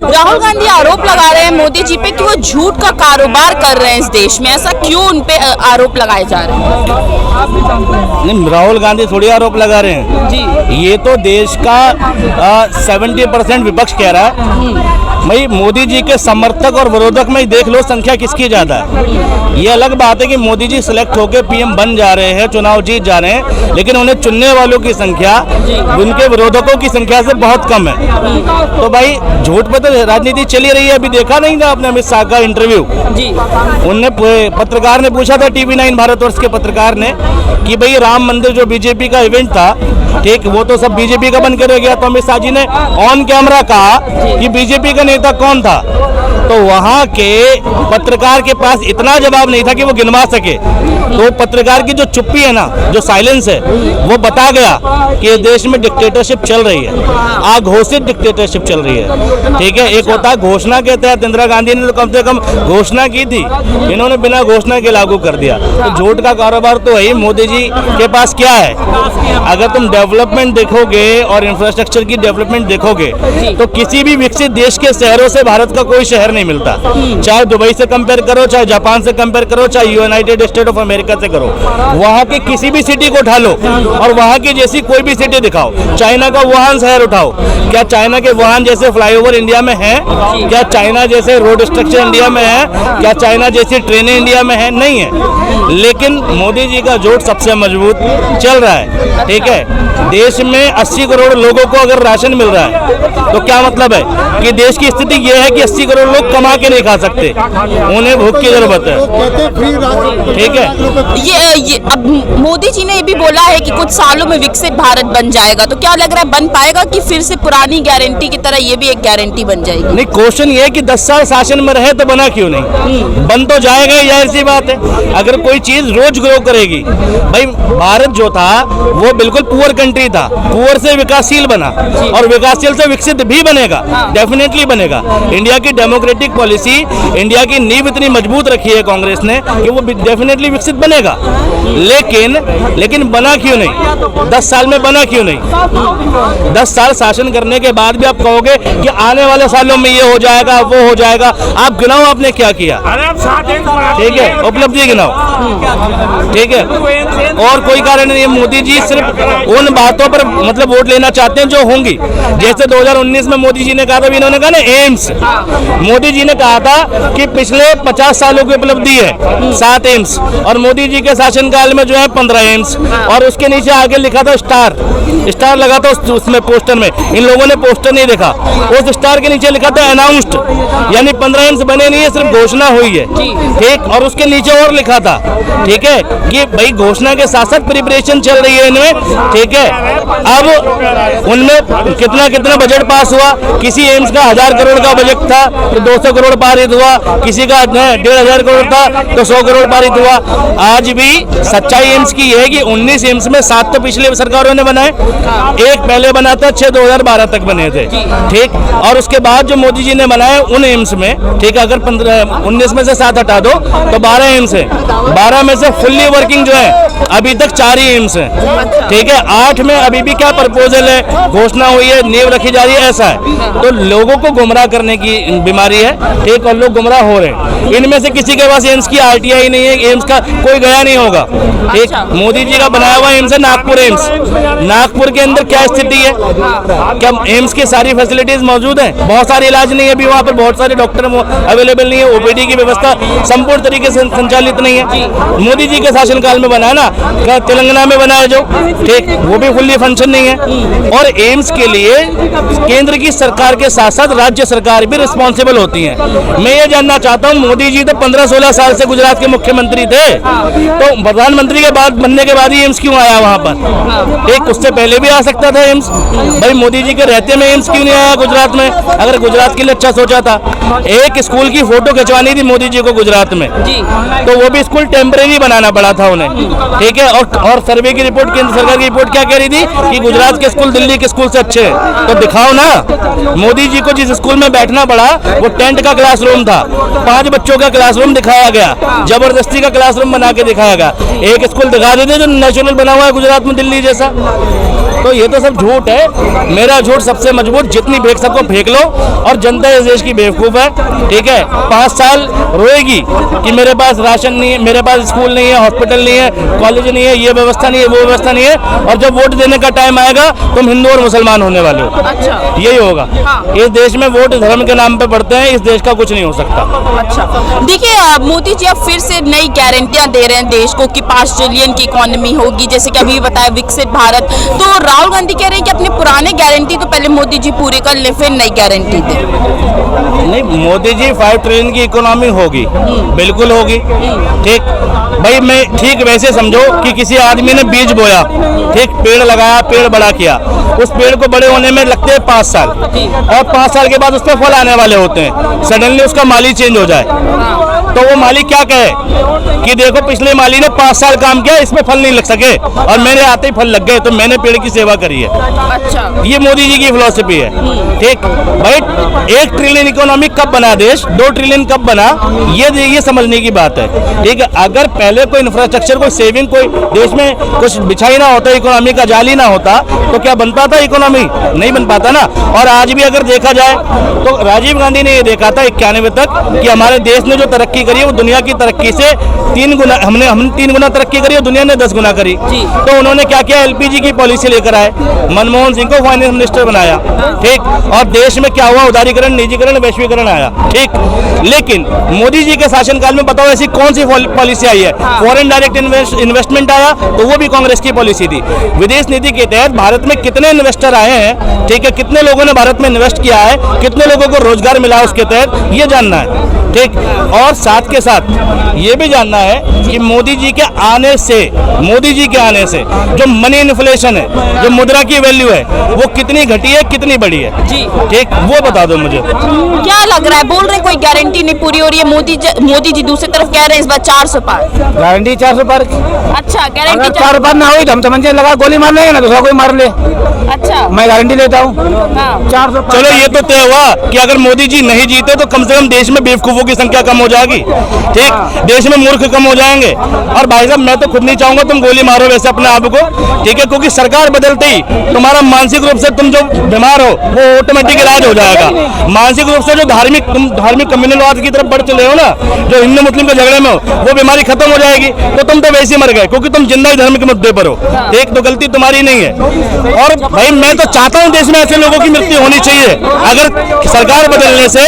राहुल गांधी आरोप लगा रहे हैं मोदी जी पे कि वो झूठ का कारोबार कर रहे हैं इस देश में। ऐसा क्यों उन पे आरोप लगाए जा रहे हैं? नहीं, राहुल गांधी थोड़ी आरोप लगा रहे हैं जी। ये तो देश का 70% विपक्ष कह रहा है। भाई मोदी जी के समर्थक और विरोधक में देख लो संख्या किसकी ज्यादा है। ये अलग बात है कि मोदी जी सिलेक्ट होकर पीएम बन जा रहे हैं, चुनाव जीत जा रहे हैं, लेकिन उन्हें चुनने वालों की संख्या उनके विरोधकों की संख्या से बहुत कम है। तो भाई झूठ पे तो राजनीति चली रही है। अभी देखा नहीं था आपने अमित शाह का इंटरव्यू जी। उनने पत्रकार ने पूछा था, TV9 भारतवर्ष के पत्रकार ने, कि भाई राम मंदिर जो बीजेपी का इवेंट था, ठीक, वो तो सब बीजेपी का बनकर रह गया। तो अमित शाह जी ने ऑन कैमरा कहा कि बीजेपी का नेता कौन था। तो वहां के पत्रकार के पास इतना जवाब नहीं था कि वो गिनवा सके। तो पत्रकार की जो चुप्पी है ना, जो साइलेंस है, वो बता गया कि देश में डिक्टेटरशिप चल रही है, अघोषित डिक्टेटरशिप चल रही है। ठीक है, एक होता है घोषणा के तहत। इंदिरा गांधी ने तो कम से कम घोषणा की थी, इन्होंने बिना घोषणा के लागू कर दिया। तो झूठ का कारोबार तो है। मोदी जी के पास क्या है? अगर तुम डेवलपमेंट देखोगे और इंफ्रास्ट्रक्चर की डेवलपमेंट देखोगे तो किसी भी विकसित देश के शहरों से भारत का कोई शहर नहीं मिलता। चाहे दुबई से कंपेयर करो, चाहे जापान से कंपेयर करो, चाहे यूनाइटेड स्टेट ऑफ अमेरिका से करो, वहां की किसी भी सिटी को उठा लो और वहां की जैसी कोई भी सिटी दिखाओ। चाइना का वुहान शहर उठाओ, क्या चाइना के वुहान जैसे फ्लाईओवर इंडिया में है? क्या चाइना जैसे रोड स्ट्रक्चर इंडिया में है? क्या चाइना जैसी ट्रेनें इंडिया में है? नहीं है। लेकिन मोदी जी का जोड़ सबसे मजबूत चल रहा है। ठीक है, देश में 80 करोड़ लोगों को अगर राशन मिल रहा है तो क्या मतलब है कि देश की स्थिति यह है कि 80 करोड़ लोग कमा के नहीं खा सकते, उन्हें भूख की जरूरत है। ठीक है, ये अब मोदी जी ने ये भी बोला है कि कुछ सालों में विकसित भारत बन जाएगा। तो क्या लग रहा है, बन पाएगा कि फिर से पुरानी गारंटी की तरह ये भी एक गारंटी बन जाएगी? नहीं, क्वेश्चन ये है कि 10 साल शासन में रहे तो बना क्यों नहीं? बन तो जाएगा ही, जाहिर सी बात है। अगर कोई चीज रोज ग्रो करेगी, भाई भारत जो था वो बिल्कुल पुअर कंट्री था, पुअर से विकासशील बना और विकासशील से विकसित भी बनेगा, डेफिनेटली बनेगा। इंडिया की डेमोक्रेटिक पॉलिसी, इंडिया की नींव इतनी मजबूत रखी है कांग्रेस ने कि वो डेफिनेटली विकसित बनेगा। लेकिन बना क्यों नहीं? 10 साल में बना क्यों नहीं? 10 साल शासन करने के बाद भी आप कहोगे कि आने वाले सालों में ये हो जाएगा, वो हो जाएगा। आप गिनाओ आपने क्या किया। ठीक है, उपलब्धि गिनाओ। ठीक है, और कोई कारण नहीं है। मोदी जी सिर्फ उन बातों पर मतलब वोट लेना चाहते हैं जो होंगी। जैसे 2019 में मोदी जी ने कहा था, इन्होंने कहा ना एम्स, मोदी जी ने कहा था कि पिछले 50 सालों की उपलब्धि है 7 एम्स, और मोदी जी के शासनकाल में जो है 15 एम्स, और उसके नीचे आगे लिखा था स्टार लगा था उसमें पोस्टर में। इन लोगों ने पोस्टर नहीं देखा, उस स्टार के नीचे लिखा था अनाउंस्ड, यानी 15 एम्स बने नहीं है, सिर्फ घोषणा हुई है। ठीक, और उसके नीचे और लिखा था, ठीक है, कि भाई घोषणा के साथ साथ प्रिपरेशन चल रही है इनमें। ठीक है, अब उनमें कितना बजट पास हुआ। किसी एम्स का 1000 करोड़ का बजट था तो 200 करोड़ पारित हुआ, किसी का 1500 करोड़ था तो 100 करोड़ पारित हुआ। आज भी सच्चाई एम्स की है कि 19 एम्स में 7 तो पिछले सरकारों ने बनाए, एक पहले बना था, 6 2012 तक बने थे। ठीक, और उसके बाद जो मोदी जी ने बनाए उन एम्स में, ठीक है, अगर 19 में से 7 हटा दो तो 12 एम्स है। 12 में से फुल्ली वर्किंग जो है अभी तक 4 ही एम्स हैं। ठीक है, 8 में अभी भी क्या प्रपोजल है, घोषणा हुई है, नींव रखी जा रही है, ऐसा है। तो लोगों को गुमराह करने की बीमारी है। ठीक, और लोग गुमराह हो रहे हैं। इनमें से किसी के पास एम्स की RTI नहीं है, एम्स का कोई गया नहीं होगा। ठीक, मोदी जी का बनाया हुआ एम्स है नागपुर एम्स। नागपुर के अंदर क्या स्थिति है? क्या एम्स की सारी फैसिलिटीज मौजूद है? बहुत सारे इलाज नहीं है अभी वहाँ पर, बहुत सारे डॉक्टर अवेलेबल नहीं है, OPD की व्यवस्था संपूर्ण तरीके से संचालित नहीं है। मोदी जी के शासनकाल में बना है ना, तेलंगाना में बना है जो, ठीक, वो भी फुल्ली फंक्शन नहीं है। और एम्स के लिए केंद्र की सरकार के साथ साथ राज्य सरकार भी रिस्पॉन्सिबल होती है। मैं ये जानना चाहता हूँ, मोदी जी तो 15-16 साल से गुजरात के मुख्यमंत्री थे, तो प्रधानमंत्री के बाद बनने के बाद ही एम्स क्यों आया वहाँ पर? ठीक, उससे पहले भी आ सकता था एम्स। भाई मोदी जी के रहते में एम्स क्यों नहीं आया गुजरात में? अगर गुजरात के लिए अच्छा सोचा था। एक स्कूल की फोटो खिंचवानी थी मोदी जी को गुजरात में, तो वो भी स्कूल टेम्परेरी बनाना पड़ा था उन्हें। ठीक है, और सर्वे की रिपोर्ट, केंद्र सरकार की रिपोर्ट क्या कह रही थी कि गुजरात के स्कूल दिल्ली के स्कूल से अच्छे हैं। तो दिखाओ ना। मोदी जी को जिस स्कूल में बैठना पड़ा वो टेंट का क्लासरूम था, 5 बच्चों का क्लासरूम दिखाया गया, जबरदस्ती का क्लासरूम बना के दिखाया गया। एक स्कूल दिखा देते जो नेशनल बना हुआ है गुजरात में, दिल्ली जैसा। तो ये तो सब झूठ है। मेरा झूठ सबसे मजबूत, जितनी फेंक सको फेंक लो। और जनता इस देश की बेवकूफ है, ठीक है। 5 साल रोएगी कि मेरे पास राशन नहीं है, मेरे पास स्कूल नहीं है, हॉस्पिटल नहीं है, कॉलेज नहीं है, ये व्यवस्था नहीं है, वो व्यवस्था नहीं है। और जब वोट देने का टाइम आएगा तुम हिंदू और मुसलमान होने वाले हो। अच्छा, यही होगा। हाँ। इस देश में वोट धर्म के नाम पे पड़ते हैं, इस देश का कुछ नहीं हो सकता। अच्छा, देखिए मोदी जी अब फिर से नई गारंटियां दे रहे हैं देश को कि 5 ट्रिलियन की इकोनॉमी होगी, जैसे कि अभी बताया विकसित भारत। तो राहुल गांधी कह रहे हैं कि अपने पुराने गारंटी तो पहले मोदी जी पूरे कर ले, फिर नई गारंटी दे। नहीं, मोदी जी 5 ट्रिलियन की इकोनॉमी होगी, बिल्कुल होगी, ठीक। भाई मैं ठीक वैसे समझो कि किसी आदमी ने बीज बोया, ठीक, पेड़ लगाया, पेड़ बड़ा किया, उस पेड़ को बड़े होने में लगते हैं 5 साल, और 5 साल के बाद उस पर फल आने वाले होते हैं। सडनली उसका माली चेंज हो जाए तो वो माली क्या कहे कि देखो पिछले माली ने 5 साल काम किया, इसमें फल नहीं लग सके और मेरे आते ही फल लग गए, तो मैंने पेड़ की सेवा करी है। अच्छा, ये मोदी जी की फिलॉसफी है, ठीक। भाई 1 ट्रिलियन इकोनॉमी कब बना देश, 2 ट्रिलियन कब बना, ये समझने की बात है, ठीक है। अगर पहले कोई इंफ्रास्ट्रक्चर, कोई सेविंग, कोई देश में कुछ बिछाई ना होता, इकोनॉमी का जाल ही ना होता, तो क्या बन पाता इकोनॉमी? नहीं बन पाता ना। और आज भी अगर देखा जाए तो राजीव गांधी ने ये देखा था 91 तक कि हमारे देश ने जो तरक्की करी है वो दुनिया की तरक्की से 3 गुना, हमने 3 गुना तरक्की करी और दुनिया ने 10 गुना करी। तो उन्होंने क्या किया, एलपीजी की पॉलिसी लेकर आए, मनमोहन सिंह को फाइनेंस मिनिस्टर बनाया, ठीक। और देश में क्या हुआ, उदारीकरण, निजीकरण, वैश्वीकरण आया, ठीक। लेकिन मोदी जी के शासनकाल में बताओ ऐसी कौन सी पॉलिसी आई है? फॉरेन डायरेक्ट इन्वेस्टमेंट आया, तो वो भी कांग्रेस की पॉलिसी थी। विदेश नीति के तहत भारत में कितने इन्वेस्टर आए हैं, ठीक है, कितने लोगों ने भारत में इन्वेस्ट किया है, कितने लोगों को रोजगार मिला उसके तहत, ये जानना है, ठीक। और साथ के साथ ये भी जानना है कि मोदी जी के आने से जो मनी इन्फ्लेशन है, जो मुद्रा की वैल्यू है, वो कितनी घटी है, कितनी बढ़ी है, ठीक, वो बता दो मुझे। क्या लग रहा है, बोल रहे हैं कोई गारंटी नहीं पूरी हो रही है, मोदी जी दूसरी तरफ कह रहे हैं इस बार 400 पार। गारंटी 400 पार। अच्छा, गारंटी अगर 400 पार ना हुई तो हम तो मंजिल लगा गोली मार लेंगे ना, दूसरा कोई मार ले। अच्छा, मैं गारंटी लेता हूँ। हाँ। 400 पार। चलो ये तो तय हुआ कि अगर मोदी जी नहीं जीते तो कम से कम देश में बेवकूफों की संख्या कम हो जाएगी, ठीक, देश में मूर्ख कम हो जाएंगे। और भाई साहब मैं तो खुद नहीं चाहूंगा तुम गोली मारो वैसे अपने आप को, ठीक है, क्योंकि सरकार बदलते ही तुम्हारा मानसिक रूप से तुम जो बीमार हो वो ऑटोमेटिक इलाज हो जाएगा। मानसिक रूप से जो धार्मिक कम्युनलवाद की तरफ बढ़ चले हो ना, जो हिंदू मुस्लिम के झगड़े में हो, वो बीमारी खत्म हो जाएगी। तो तुम तो वैसे ही मर गए क्योंकि तुम जिंदा ही धर्म के मुद्दे पर हो, एक तो गलती तुम्हारी नहीं है। और भाई मैं तो चाहता हूँ देश में ऐसे लोगों की मृत्यु होनी चाहिए। अगर सरकार बदलने से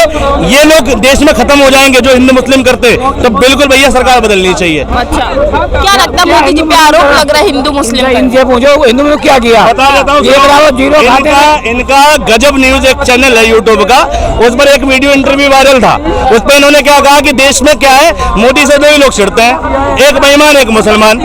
ये लोग देश में खत्म हो जाएंगे जो हिंदू मुस्लिम करते, तो बिल्कुल भैया सरकार बदलनी चाहिए। अच्छा, क्या लगता है मोदी जी पे आरोप लग रहा है हिंदू मुस्लिम पे? इनसे पूछो हिंदू में क्या किया। बता देता हूँ, ये बराबर जीरो खाते हैं। इनका गजब न्यूज एक चैनल है यूट्यूब का, उस पर एक वीडियो इंटरव्यू वायरल था। उस पर इन्होंने क्या कहा कि देश में क्या है, मोदी से 2 ही लोग छिड़ते हैं, एक बेईमान एक मुसलमान।